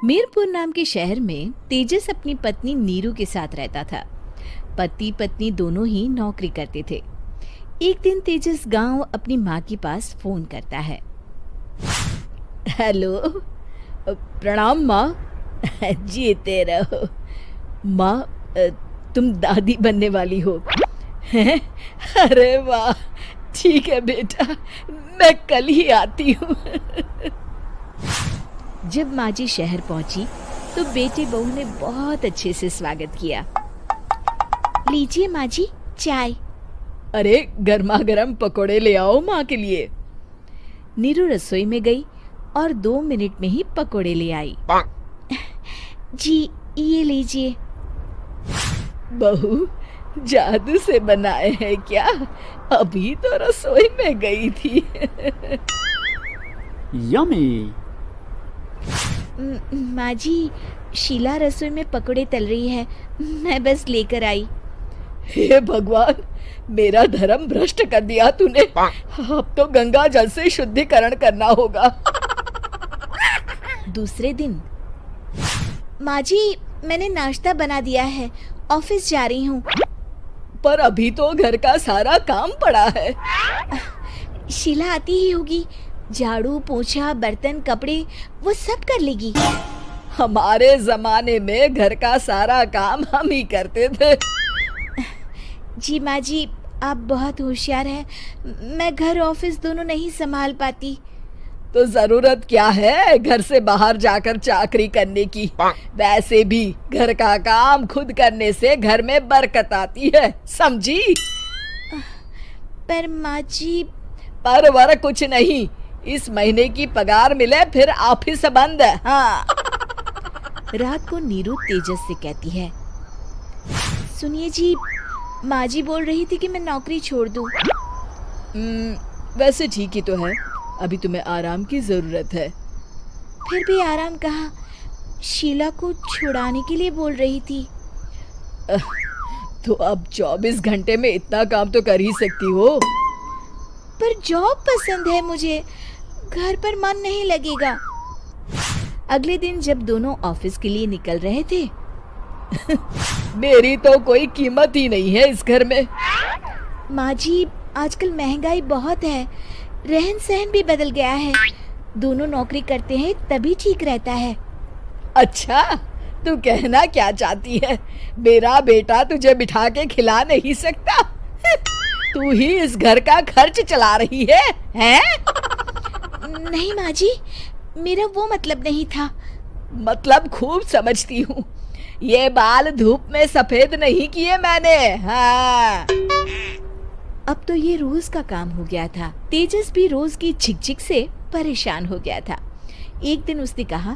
मीरपुर नाम के शहर में तेजस अपनी पत्नी नीरू के साथ रहता था। पति पत्नी दोनों ही नौकरी करते थे। एक दिन तेजस गांव अपनी माँ के पास फोन करता है। हेलो, प्रणाम माँ। जीते रहो माँ, तुम दादी बनने वाली हो हैं? अरे वाह, ठीक है बेटा, मैं कल ही आती हूँ। जब माँ जी शहर पहुंची तो बेटे बहू ने बहुत अच्छे से स्वागत किया। लीजिए माँ जी, चाय। अरे गर्मा गर्म पकोड़े ले आओ माँ के लिए। नीरू रसोई में गई और 2 मिनट में ही पकोड़े ले आई। जी ये लीजिए। बहू जादू से बनाए हैं क्या? अभी तो रसोई में गई थी। यम्मी। माँ जी, शीला रसोई में पकोड़े तल रही है, मैं बस लेकर आई। हे भगवान, मेरा धर्म भ्रष्ट कर दिया तूने। अब तो गंगा जल से शुद्धिकरण करना होगा। दूसरे दिन, माँ जी मैंने नाश्ता बना दिया है, ऑफिस जा रही हूँ। पर अभी तो घर का सारा काम पड़ा है। शीला आती ही होगी, झाड़ू पोछा बर्तन कपड़े वो सब कर लेगी। हमारे जमाने में घर का सारा काम हम ही करते थे। जी माँ जी, आप बहुत होशियार हैं, मैं घर ऑफिस दोनों नहीं संभाल पाती। तो जरूरत क्या है घर से बाहर जाकर चाकरी करने की? वैसे भी घर का काम खुद करने से घर में बरकत आती है, समझी? पर माँ जी। पर वर कुछ नहीं, इस महीने की पगार मिले फिर ऑफिस बंद है। हाँ। रात को नीरू तेजस से कहती है, सुनिए जी, माँ जी बोल रही थी कि मैं नौकरी छोड़ दूं। वैसे ठीक ही तो है, अभी तुम्हें आराम की जरूरत है। फिर भी आराम कहाँ, शीला को छुड़ाने के लिए बोल रही थी। तो अब 24 घंटे में इतना काम तो कर ही सकती हो। पर जॉब पसंद है मुझे, घर पर मन नहीं लगेगा। अगले दिन जब दोनों ऑफिस के लिए निकल रहे थे, मेरी तो कोई कीमत ही नहीं है इस घर में। माँ जी, आजकल महंगाई बहुत है, रहन सहन भी बदल गया है, दोनों नौकरी करते हैं तभी ठीक रहता है। अच्छा, तू कहना क्या चाहती है? मेरा बेटा तुझे बिठा के खिला नहीं सकता? तू ही इस घर का खर्च चला रही है, हैं? नहीं माँ जी, मेरा वो मतलब नहीं था। मतलब खूब समझती हूँ, ये बाल धूप में सफेद नहीं किए मैंने। हाँ। अब तो ये रोज का काम हो गया था। तेजस भी रोज की झिकझिक से परेशान हो गया था। एक दिन उसने कहा,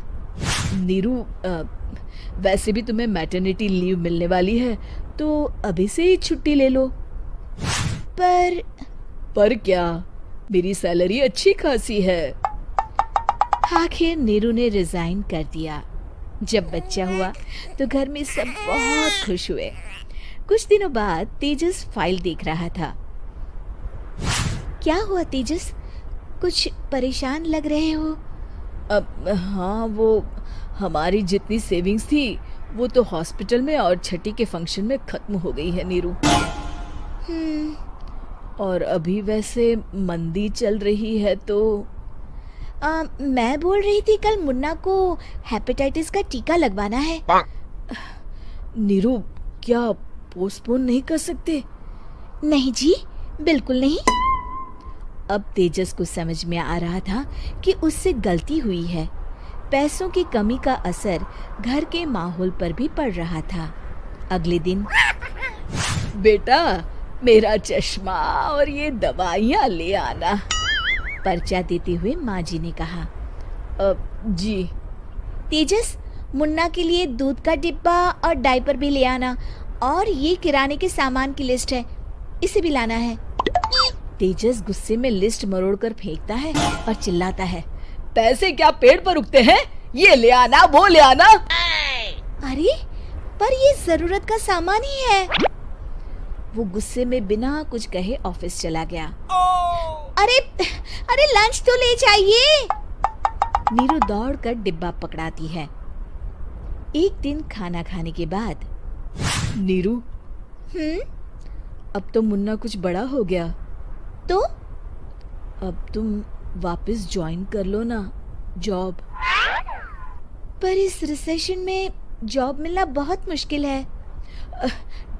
नीरू, वैसे भी तुम्हें मैटरनिटी लीव मिलने वाली है, तो अभी से ही छुट्टी ले लो। पर क्या, मेरी सैलरी अच्छी खासी है। आखिर नीरू ने रिजाइन कर दिया। जब बच्चा हुआ तो घर में सब बहुत खुश हुए। कुछ दिनों बाद तेजस फाइल देख रहा था। क्या हुआ तेजस, कुछ परेशान लग रहे हो? हाँ, वो हमारी जितनी सेविंग्स थी वो तो हॉस्पिटल में और छठी के फंक्शन में खत्म हो गई है नीरू। और अभी वैसे मंदी चल रही है तो मैं बोल रही थी कल मुन्ना को हेपेटाइटिस का टीका लगवाना है। नीरू, क्या पोस्टपोन नहीं कर सकते? नहीं जी, बिल्कुल नहीं। अब तेजस को समझ में आ रहा था कि उससे गलती हुई है। पैसों की कमी का असर घर के माहौल पर भी पड़ रहा था। अगले दिन, बेटा मेरा चश्मा और ये दवाइयाँ ले आना, पर्चा देते हुए माँ जी ने कहा। जी। तेजस, मुन्ना के लिए दूध का डिब्बा और डायपर भी ले आना, और ये किराने के सामान की लिस्ट है, इसे भी लाना है। तेजस गुस्से में लिस्ट मरोड़कर फेंकता है और चिल्लाता है, पैसे क्या पेड़ पर उगते हैं? ये ले आना, वो ले आना। अरे पर ये जरूरत का सामान ही है। वो गुस्से में बिना कुछ कहे ऑफिस चला गया। अरे लंच तो ले जाइए। नीरू दौड़कर डिब्बा पकड़ाती है। एक दिन खाना खाने के बाद, नीरू, अब तो मुन्ना कुछ बड़ा हो गया, तो अब तुम वापस ज्वाइन कर लो ना जॉब। पर इस रिसेशन में जॉब मिलना बहुत मुश्किल है।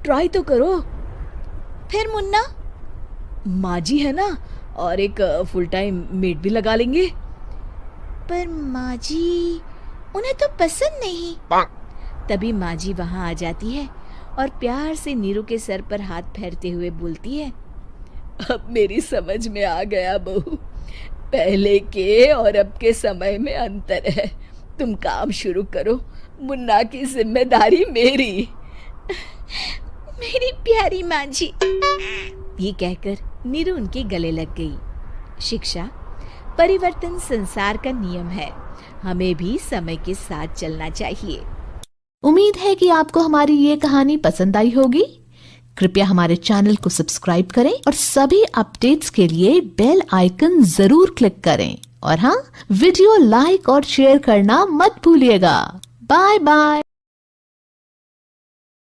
ट्राई तो करो। फिर मुन्ना, माँ जी है ना, और एक फुल टाइम मेड भी लगा लेंगे। पर माँ जी, उन्हें तो पसंद नहीं। तभी माँ जी वहाँ आ जाती है और प्यार से नीरू के सर पर हाथ फेरते हुए बोलती है, अब मेरी समझ में आ गया बहू, पहले के और अब के समय में अंतर है। तुम काम शुरू करो, मुन्ना की जिम्मेदारी मेरी। मेरी प्यारी माँ जी, ये कहकर नीरू उनके गले लग गई। शिक्षा, परिवर्तन संसार का नियम है, हमें भी समय के साथ चलना चाहिए। उम्मीद है कि आपको हमारी ये कहानी पसंद आई होगी। कृपया हमारे चैनल को सब्सक्राइब करें और सभी अपडेट्स के लिए बेल आइकन जरूर क्लिक करें। और हाँ, वीडियो लाइक और शेयर करना मत भूलिएगा। Bye bye.